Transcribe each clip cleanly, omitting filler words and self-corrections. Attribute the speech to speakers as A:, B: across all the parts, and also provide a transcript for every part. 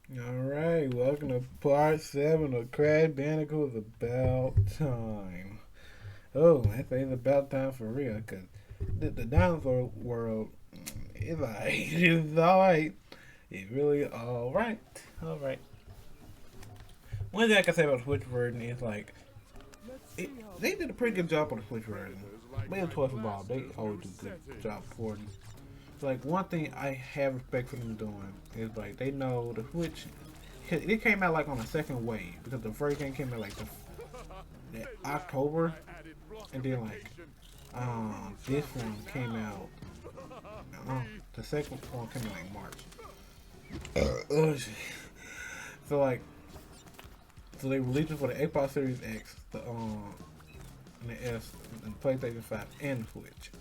A: Alright, welcome to part 7 of Crash Bandicoot. It's about time. Oh, I say it's about time for real, because the dinosaur world is like, it's alright. It's really alright. Alright. One thing I can say about the Switch version is like, they did a pretty good job on the Switch version. They have Toys for Bob, they always do a good job for it. Like, one thing I have respect for them doing is like, they know the Switch it came out like on a second wave because the first game came out like the October, and then like this one came out. The second one came out like March. So like, so they released it for the Xbox Series X, and the S, and the PlayStation 5, and the Switch.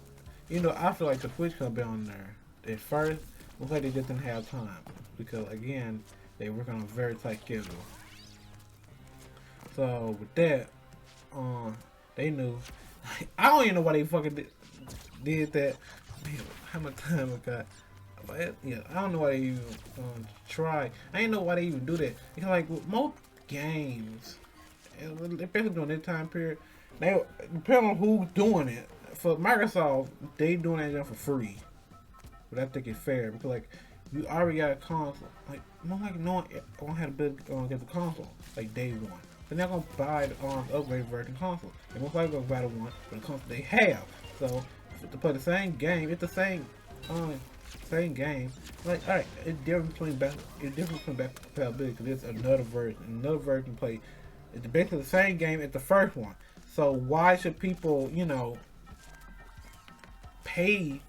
A: You know, I feel like the Switch could be on there at first. Looks like they just didn't have time because again, they work on a very tight schedule. So with that, they knew. I don't even know why they fucking did that. Man, how much time I got? But yeah, I don't know why they even try. I didn't know why they even do that. Because like with most games, especially during this time period, they depending on who's doing it. For Microsoft, they doing that for free. But I think it's fair because like you already got a console. Like no one won't have to get the console like day one. They're not gonna buy the upgraded version console. They're most likely gonna buy the one for the console they have. So to play the same game, it's the same game. Like alright, it's different between back compatibility because it's another version. Another version play. It's basically the same game as the first one. So why should people, pay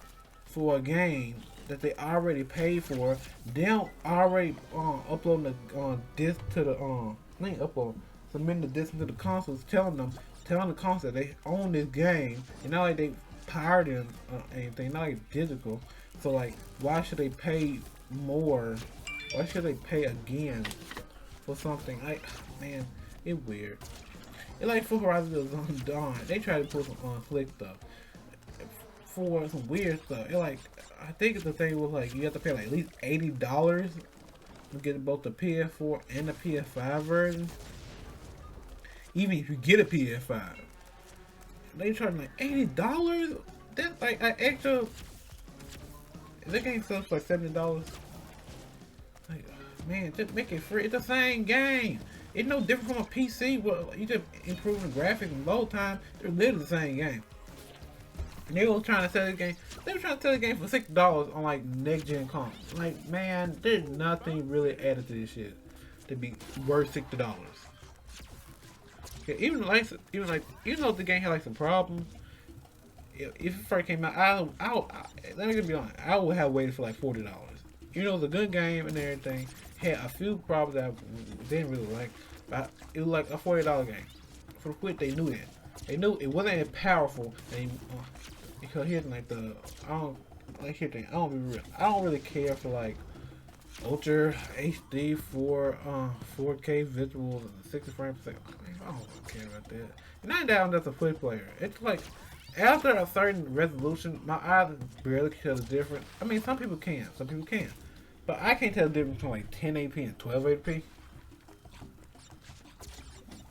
A: for a game that they already paid for? Them already uploading the disc to the link upload, submitting the disc to the consoles, telling the console that they own this game, and not like they pirating anything, not like digital. So like, why should they pay more? Why should they pay again for something? Like, man, it's weird. It's like Full Horizon on Dawn. They try to put some slick stuff for some weird stuff. It like, I think the thing was like you have to pay like at least $80 to get both the PS4 and the PS5 version. Even if you get a PS5, they charge like $80. That's like an extra. That game sells for like $70. Like, man, just make it free. It's the same game. It's no different from a PC. Well, you just improving the graphics and load time. They're literally the same game. They were trying to sell the game. They were trying to sell the game for $6 on like next gen consoles. Like, man, there's nothing really added to this shit to be worth $60. Yeah, even though the game had like some problems, if it first came out, let me just be honest, I would have waited for like $40. You know, it's a good game and everything. Had a few problems that I didn't really like, but it was like a $40 game. For the Switch, they knew that. They knew it wasn't as powerful. Because here's like I don't be real. I don't really care for like Ultra HD 4K visuals and 60 frames per second. I don't really care about that. And I'm down as a Switch player. It's like after a certain resolution, my eyes barely can tell the difference. I mean, some people can, but I can't tell the difference between like 1080p and 1280p.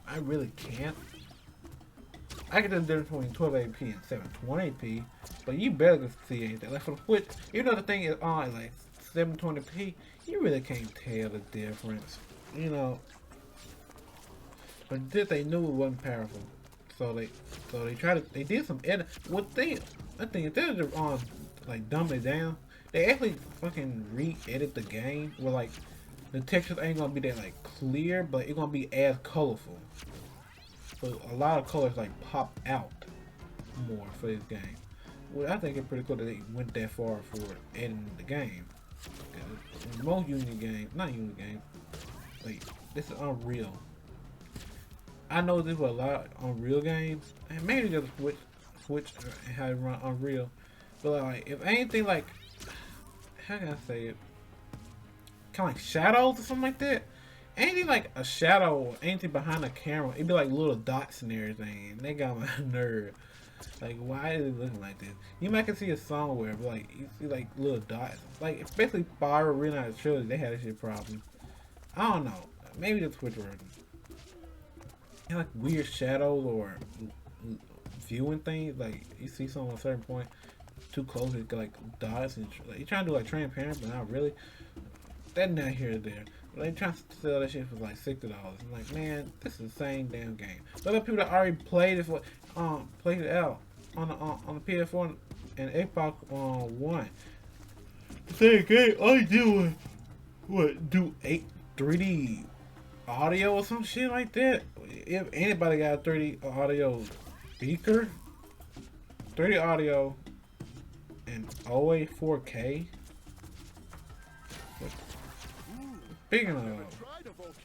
A: I really can't. I can tell the difference between 1280p and 720p, but you better can see anything. Like for the Switch, even though the thing is on like 720p, you really can't tell the difference. You know, but this they knew it wasn't powerful, so they did some edit. I think instead of like dumbing it down, they actually fucking re-edit the game where like the textures ain't gonna be that like clear, but it's gonna be as colorful. So a lot of colors like pop out more for this game. Well, I think it's pretty cool that they went that far for editing the game. Most Unity games, not Unity games, like this is Unreal. I know this was a lot of Unreal games, and maybe just switch and how to run Unreal. But like, if anything, like, how can I say it? Kind of like shadows or something like that. Anything like a shadow or anything behind the camera, it'd be like little dots and everything. And they got my nerve. Like, why is it looking like this? You might can see it somewhere, but like you see like little dots. Like especially Spyro Reignited Trilogy, they had this shit problem. I don't know. Maybe the Twitch version. Like weird shadows or viewing things. Like you see someone at a certain point too close, it like dots and like, you're trying to do like transparent, but not really. That not here or there. But they trying to sell that shit for like $60. I'm like, man, this is the same damn game. But other people that already played it for, played it out on the PS4 and Xbox One. Same game. All you do was what do 3D audio or some shit like that. If anybody got a 3D audio speaker, 3D audio, and always 4K. Speaking of,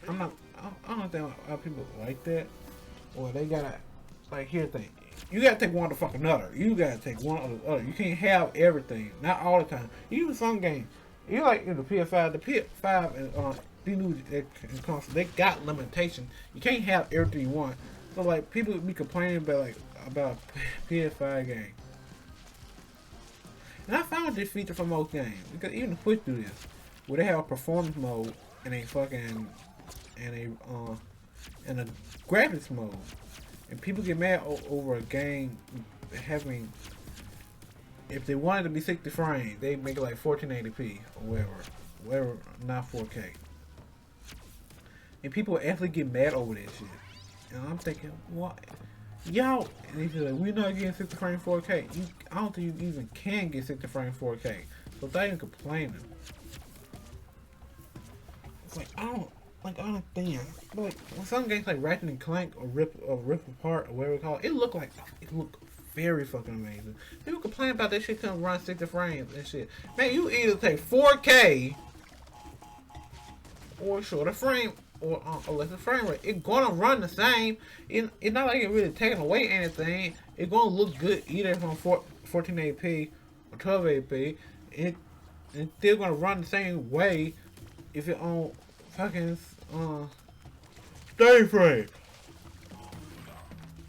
A: I don't understand how people like that. Or they gotta, like, here's the thing. You gotta take one to fuck another. You gotta take one or the other. You can't have everything. Not all the time. Even some games. You like in the PS5, the PS5 and these new consoles, they got limitations. You can't have everything you want. So like people be complaining about PS5 games. And I found this feature for most games because even the Switch do this, where they have a performance mode and a fucking and a graphics mode, and people get mad over a game having. If they wanted to be 60 frames, they make it like 1480p or whatever, not 4K. And people actually get mad over that shit. And I'm thinking, what? Y'all, and they say, like, we're not getting 60 frame 4K. I don't think you even can get 60 frame 4K. So they even complaining. It's like, I don't understand. But like, when some games like Ratchet and Clank or Rip Apart or whatever it's called, it look very fucking amazing. People complain about that shit couldn't run 60 frames and shit. Man, you either take 4K or shorter frame or a lesser frame rate. It's gonna run the same. It's not like it's really taking away anything. It's gonna look good either from 1480p or 1280p. It's still gonna run the same way if it on fucking 30 frame.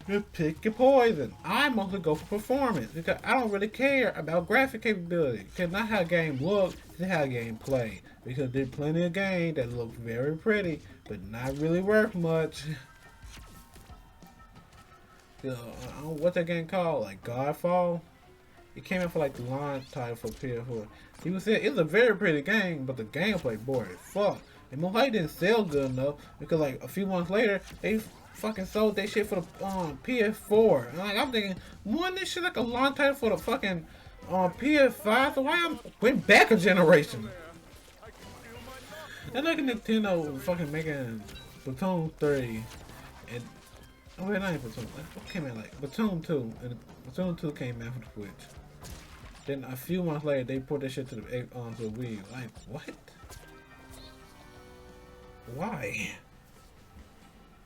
A: You pick your poison. I mostly go for performance because I don't really care about graphic capability. Because not how a game looks, it's how a game play. Because there's plenty of games that look very pretty, but not really worth much. What's that game called? Like Godfall? It came out for like the launch title for PS4. People said it's a very pretty game, but the gameplay bored as fuck. And most likely didn't sell good enough because like a few months later, they fucking sold that shit for the PS4. And like I'm thinking, wasn't this shit like a launch title for the fucking PS5? So why I went back a generation? And like Nintendo fucking making Splatoon 3 and wait, not even Splatoon. What came out like Splatoon 2 and Splatoon 2 came out for the Switch. Then a few months later, they put that shit to the Wii. Like what? Why?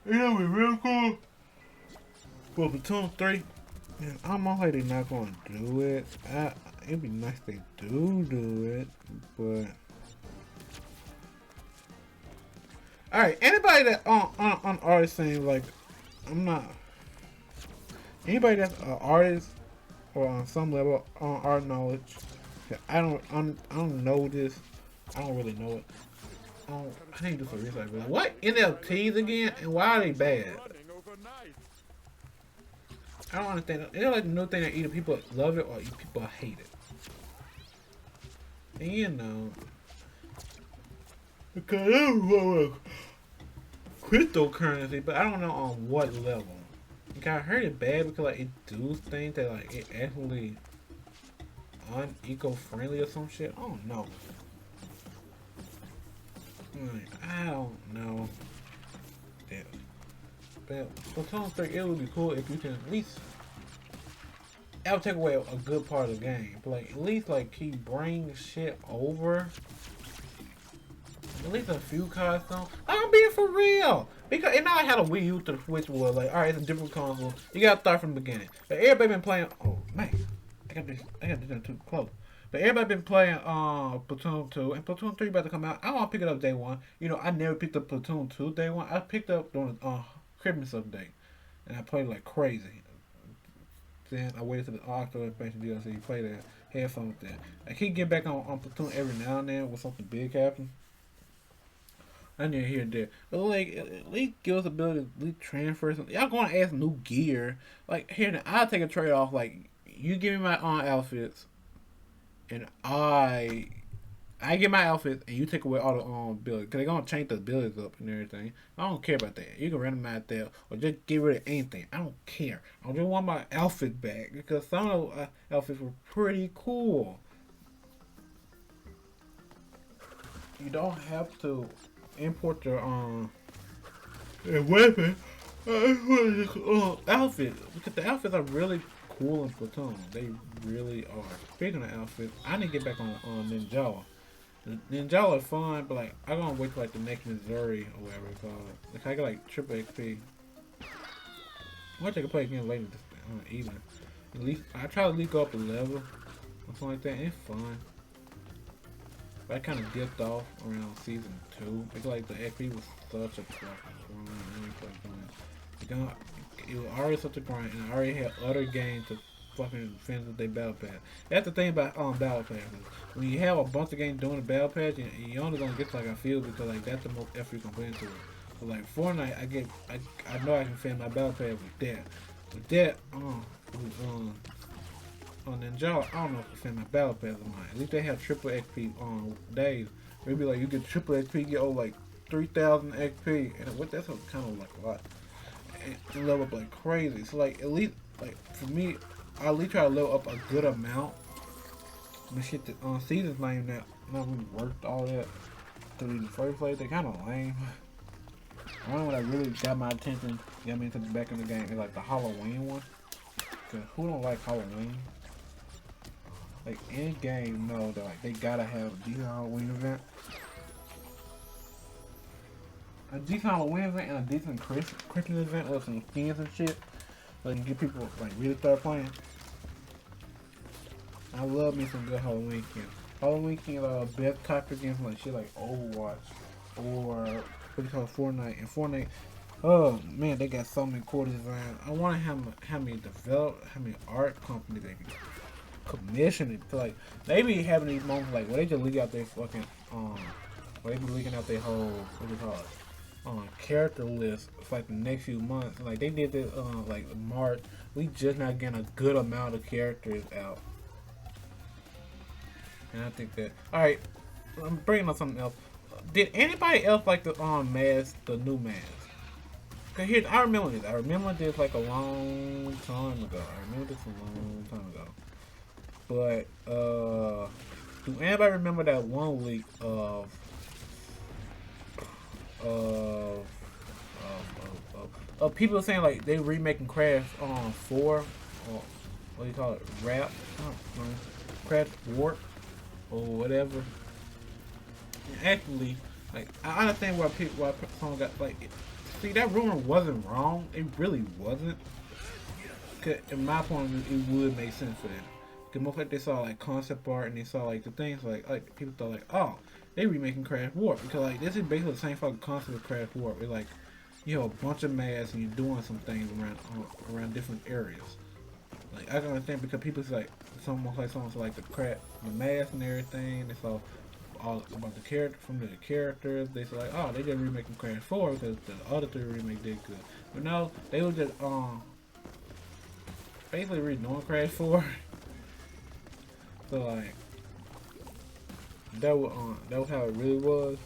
A: You know what's real cool? Well, Splatoon 3, man, I'm like they're not gonna do it. It'd be nice if they do it, but alright, anybody that on artist saying like I'm not anybody that's an artist or on some level on art knowledge. I don't know this. I don't really know it. I need to do some research. Like, what NFTs again, and why are they bad? I don't understand. It's like the new thing that either people love it or people hate it. And you know, because it's cryptocurrency, but I don't know on what level. Like, I heard it bad because like it does things that like it actually uneco-friendly or some shit. I don't know. I don't know. Yeah. But Splatoon 3, it would be cool if you can at least. That would take away a good part of the game, but like at least like keep bringing shit over. At least a few costumes. I'm being for real. Because it's not like how the Wii U to the Switch was like, alright, it's a different console. You gotta start from the beginning. But everybody been playing. Oh man, I got this too close. But everybody been playing Platoon 2 and Platoon 3 about to come out. I don't want to pick it up day one. You know, I never picked up Platoon 2 day one. I picked up during Christmas update. And I played like crazy. Then I waited to the Octo expansion DLC, played that, had fun with that. I keep getting back on Platoon every now and then when something big happens. I need to hear that. But like, at least give us the ability to at least transfer something. Y'all going to ask new gear? Like, here, now, I'll take a trade off. Like, you give me my own outfits, and I get my outfits, and you take away all the abilities. Because they're going to change the abilities up and everything. I don't care about that. You can randomize that, or just get rid of anything. I don't care. I just want my outfit back, because some of the outfits were pretty cool. You don't have to import your weapon outfit, because the outfits are really cool in Platoon. They really are. Speaking of outfits, I need to get back on Ninjala. Ninjala are fun, but like I'm gonna wait till like the next Missouri or whatever it's called. Like I get like triple XP. I wish I could play again later this evening. At least I try to leak up a level or something like that. And it's fun. But I kind of dipped off around season 2. Because like the XP was such a fucking grind. It was already such a grind, and I already had other games to fucking finish with their battle pass. That's the thing about battle passes. When you have a bunch of games doing the battle pass, you only gonna get to like a few, because like that's the most effort you can put into it. So like Fortnite, I know I can finish my battle pass with that. With that, on Ninja, I don't know if I finish my battle pass or not. At least they have triple XP on days. Maybe like you get triple XP, get over like 3,000 XP, and what that's kind of like a lot. And level up like crazy. So like at least like for me, I at least try to level up a good amount. The shit that seasons lame that not really worked all that to the first place. They kind of lame. The only one that really got my attention, got me into the back of the game, is like the Halloween one. Cause who don't like Halloween? Like any game know that like they gotta have a decent Halloween event. A decent Halloween event and a decent Christmas event with some skins and shit. So you can get people like really start playing. I love me some good Halloween skins. Halloween skins are the best type of games like shit like Overwatch or what do you call it, Fortnite. And Fortnite, oh man, they got so many cool designs. I wonder how many art companies they can commission it. So like they be having these moments like where they just leak out their fucking where they be leaking out their whole what do you call it, character list for like the next few months. Like they did this like March. We just not getting a good amount of characters out. And I think that alright, I'm bringing up something else. Did anybody else like the mask, the new mask? Cause here I remember this. I remember this like a long time ago. But do anybody remember that one leak of people saying like they remaking Crash 4 or what do you call it, rap, Crash Warp or whatever. And actually, like I understand why someone got like. See, that rumor wasn't wrong. It really wasn't. Cause in my point of view, it would make sense for them. Cause most like they saw like concept art and they saw like the things like people thought like, oh, they remaking Crash Warp, because like this is basically the same fucking concept of Crash Warp. It's like you have a bunch of masks and you're doing some things around different areas. Like I can understand because people say like someone's like the mask and everything. They saw all about the character from the characters. They say like, oh, they just remaking Crash 4 because the other 3 remake did good. But no, they were just basically redoing Crash 4. So like that was how it really was.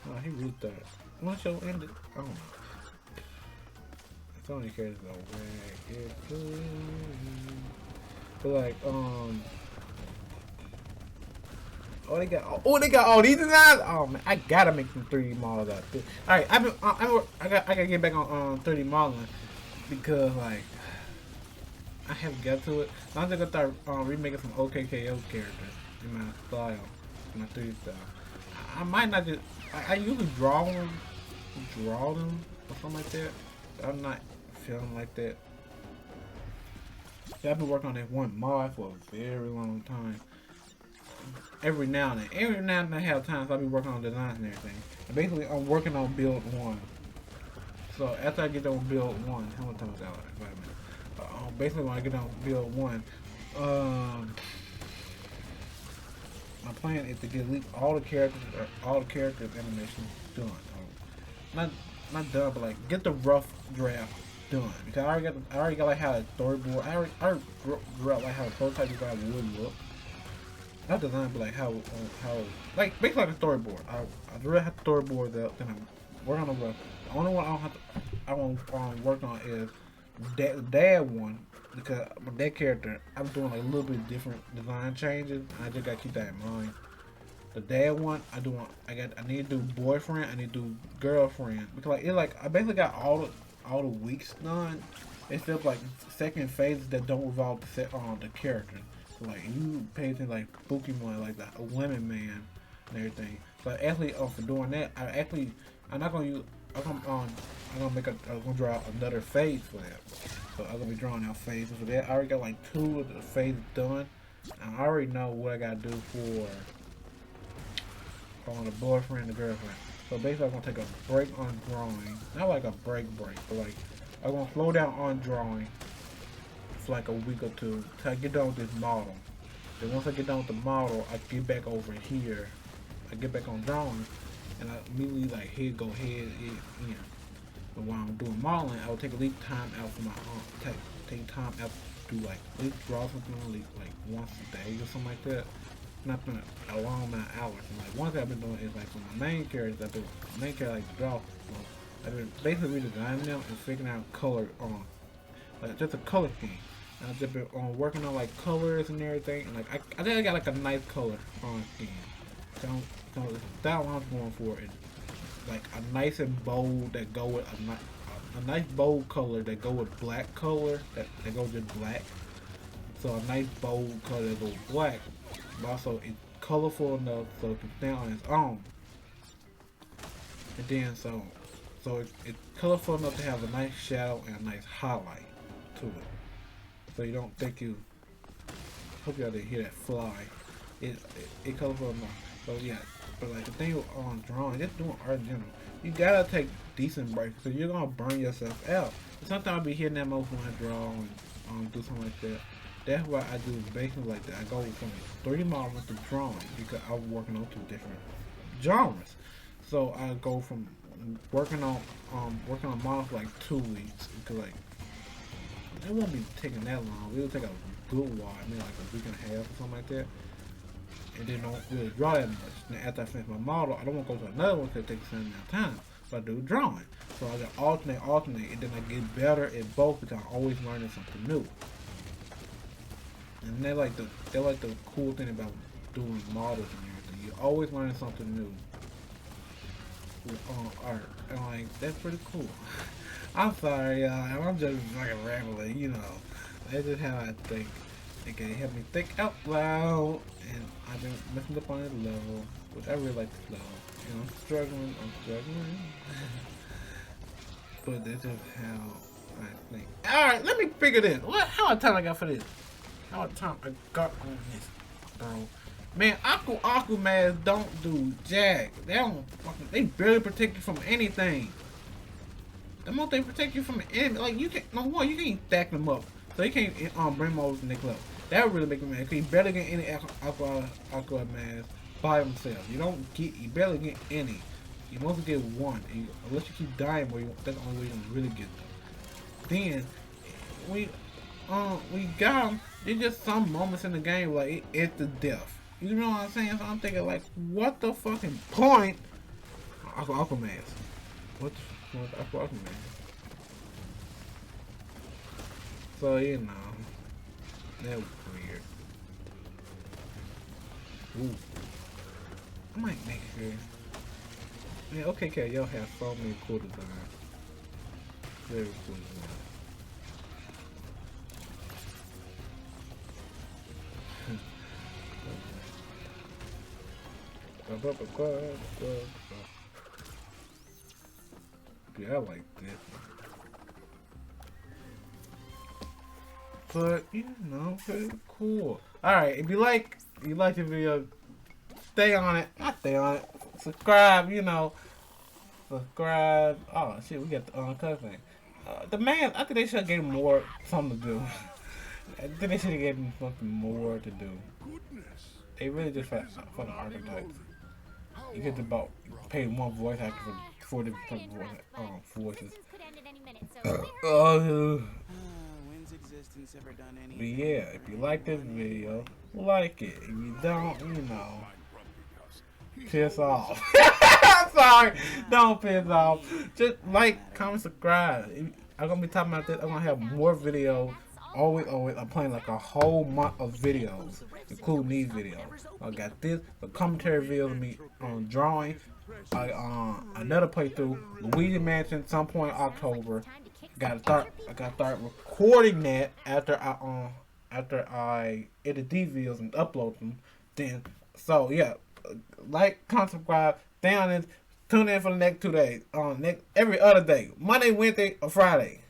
A: No, he really thought. One show ended. I don't know. It's only characters go where it could. But like they got all these designs. Oh man, I gotta make some 3D models out there. All right, I gotta get back on 3D modeling because like I haven't got to it. I'm just gonna start remaking some OKKO characters in my style, in my 3D style. I might not just. I usually draw them or something like that. But I'm not feeling like that. I've been working on that one mod for a very long time. Every now and then I have time, so I'll be working on designs and everything. And basically, I'm working on build 1. So after I get on build 1, how much time is that? Wait a minute. Basically, when I get on build 1, my plan is to get at least all the characters animations done. Not not done, but like get the rough draft done because I already got like how a storyboard. I already drew out like how a prototype design would look. Not design, but like how like basically like a storyboard. I drew out the storyboard up, then I'm working on the rough. The only one I don't have to I want work on is dad one because my dad character I'm doing like a little bit different design changes. I just gotta keep that in mind. The dad one, I need to do boyfriend, I need to do girlfriend because I basically got all the weeks done. Except like second phases that don't involve the character. So like you pay attention like Pokemon, like the Lemon Man and everything. So actually, for doing that, I'm not gonna use. I'm gonna draw another phase for that. So I'm gonna be drawing out phases for that. I already got like 2 of the phases done. I already know what I gotta do for on the boyfriend and the girlfriend. So basically, I'm gonna take a break on drawing. Not like a break, but like I'm gonna slow down on drawing for like a week or two till I get done with this model. Then once I get done with the model, I get back over here. I get back on drawing, and I immediately like in. But while I'm doing modeling, I will take a least time out for my take time out to like at least draw something like once a day or something like that. Not been a long amount of hours. And like one thing I've been doing is like for my main characters, like to draw. So I've been basically redesigning them and figuring out color on like just a color scheme. And I've just been working on like colors and everything. And like I think I got like a nice color on scheme. So that one I'm going for is like a nice and bold that go with a nice bold color that go with black color that goes with black. So a nice bold color that goes black. But also it's colorful enough so it can stand on its own. And then so it's colorful enough to have a nice shadow and a nice highlight to it. So you don't think you hope y'all didn't hear that fly. It colorful enough. So yeah, but like the thing on drawing, just doing art in general, you gotta take decent breaks because you're gonna burn yourself out. And sometimes I'll be hitting that most when I draw and do something like that. That's why I do basically like that. I go from 3D modeling to drawing because I'm working on 2 different genres. So I go from working on models for like 2 weeks because like it won't be taking that long. It'll take a good while, I mean like a week and a half or something like that. And then don't really draw that much. Now after I finish my model, I don't want to go to another one because it takes the same amount of time. So I do drawing. So I got alternate, and then I get better at both because I'm always learning something new. And they're like the cool thing about doing models and everything. You're always learning something new with art, and like that's pretty cool. I'm sorry, y'all. I'm just like a rambler, you know. That's just how I think. It can help me think out loud, and I've been messing up on this level, which I really like this level. You know, I'm struggling. But that's just how I think. Alright, let me figure this. How much time I got for this? How much time I got on this, bro? Man, Aku masks don't do jack. They barely protect you from anything. The most they protect you from enemy, like you can't stack them up. So you can't bring them over to the next level. That would really make me mad. Cause you barely get any aqua masks by themselves. You barely get any. You mostly get one. Unless you keep dying more, that's the only way you can really get them. Then we got them. There's just some moments in the game like it's the death. You know what I'm saying? So I'm thinking like, what the fucking point? Aqua mask. What aqua mask? So you know, that was weird. Ooh, I might make sure. Yeah, okay, y'all have so many cool designs. Very cool designs. Yeah, I like that. But you know, pretty cool. Alright, if you like the video, stay on it. Not stay on it. Subscribe, you know. Subscribe. Oh shit, we got the uncut thing. The man, I think they should have gave him something to do. I think they should have gave him something more to do. They really just for the archetypes. You get about pay one voice actor for 4 different voices. But yeah, if you like this video, like it. If you don't, you know, piss off. I'm sorry, don't piss off. Just like, comment, subscribe. I'm gonna be talking about this. I'm gonna have more videos. Always, I'm playing like a whole month of videos, including these videos. I got this, the commentary videos of me on drawing. Another playthrough, Luigi Mansion, some point in October. I gotta start recording that after I edit these videos and upload them. Then, so yeah, like, comment, subscribe, stay on this. Tune in for the next 2 days. Every other day, Monday, Wednesday, or Friday.